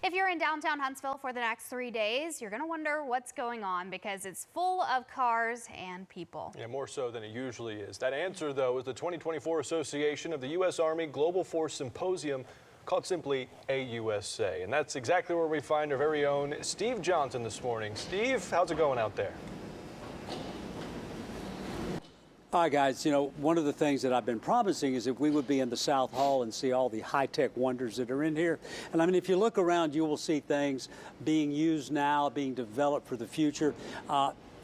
If you're in downtown Huntsville for the next 3 days, you're going to wonder what's going on because it's full of cars and people. Yeah, more so than it usually is. That answer, though, is the 2024 Association of the U.S. Army Global Force Symposium, called simply AUSA. And that's exactly where we find our very own Steve Johnson this morning. Steve, how's it going out there? Hi, guys. You know, one of the things that I've been promising is if we would be in the South Hall and see all the high-tech wonders that are in here. And I mean, if you look around, you will see things being used now, being developed for the future.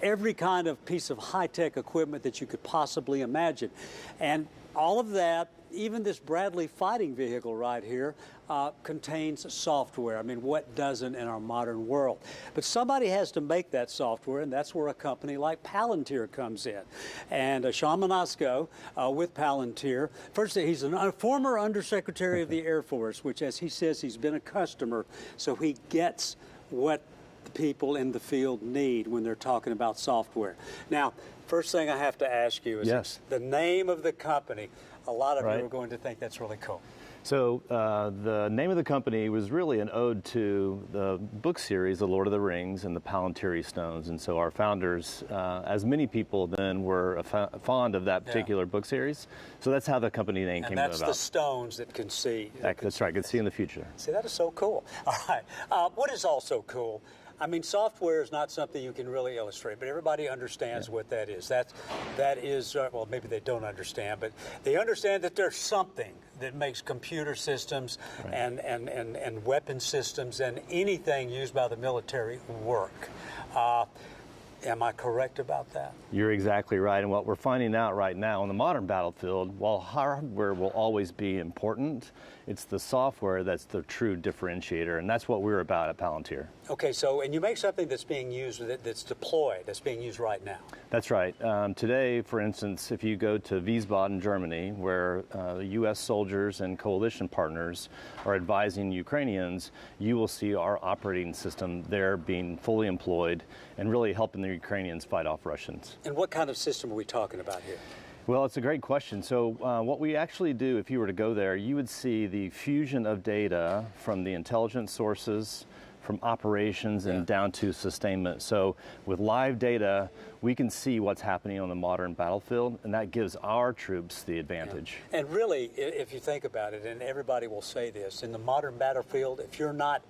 Every kind of piece of high-tech equipment that you could possibly imagine. And all of that, even this Bradley fighting vehicle right here, contains software. I mean, what doesn't in our modern world? But somebody has to make that software, and that's where a company like Palantir comes in. And Sean Manasco with Palantir, first, he's a former Undersecretary of the Air Force, which, as he says, he's been a customer, so he gets what the people in the field need when they're talking about software. Now, first thing I have to ask you is the name of the company. A lot of you are going to think that's really cool. So the name of the company was really an ode to the book series, The Lord of the Rings and the Palantiri Stones. And so our founders, as many people then, were fond of that particular book series. So that's how the company name came about. And that's the stones that can see. That's right, can see in the future. See, that is so cool. All right. What is also cool? I mean, software is not something you can really illustrate, but everybody understands what that is. That is, well, maybe they don't understand, but they understand that there's something that makes computer systems and weapon systems and anything used by the military work. Am I correct about that? You're exactly right. And what we're finding out right now on the modern battlefield, while hardware will always be important, it's the software that's the true differentiator. And that's what we're about at Palantir. Okay, so, and you make something that's being used, that's deployed, that's being used right now. That's right. Today, for instance, if you go to Wiesbaden, Germany, where U.S. soldiers and coalition partners are advising Ukrainians, you will see our operating system there being fully employed and really helping the Ukrainians fight off Russians. And what kind of system are we talking about here? Well, it's a great question. So what we actually do, if you were to go there, you would see the fusion of data from the intelligence sources, from operations and down to sustainment. So with live data, we can see what's happening on the modern battlefield, and that gives our troops the advantage. Yeah. And really, if you think about it, and everybody will say this, in the modern battlefield, if you're not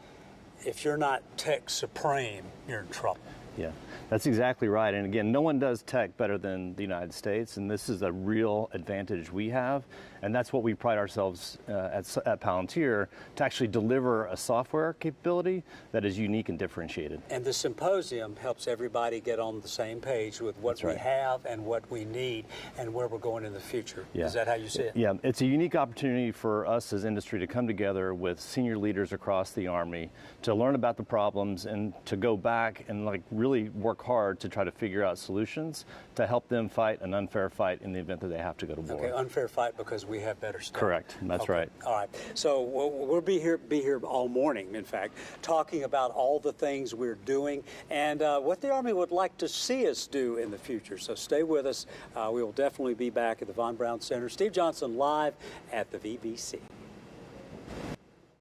tech supreme, you're in trouble. Yeah, that's exactly right. And again, no one does tech better than the United States, and this is a real advantage we have. And that's what we pride ourselves at Palantir, to actually deliver a software capability that is unique and differentiated. And the symposium helps everybody get on the same page with what we have and what we need and where we're going in the future. Yeah. Is that how you see it? Yeah, it's a unique opportunity for us as industry to come together with senior leaders across the Army to learn about the problems and to go back and really work hard to try to figure out solutions to help them fight an unfair fight in the event that they have to go to war. Okay, unfair fight because we have better stuff. Correct, that's right. All right, so we'll be here all morning, in fact, talking about all the things we're doing and what the Army would like to see us do in the future. So stay with us. We will definitely be back at the Von Braun Center. Steve Johnson live at the VBC.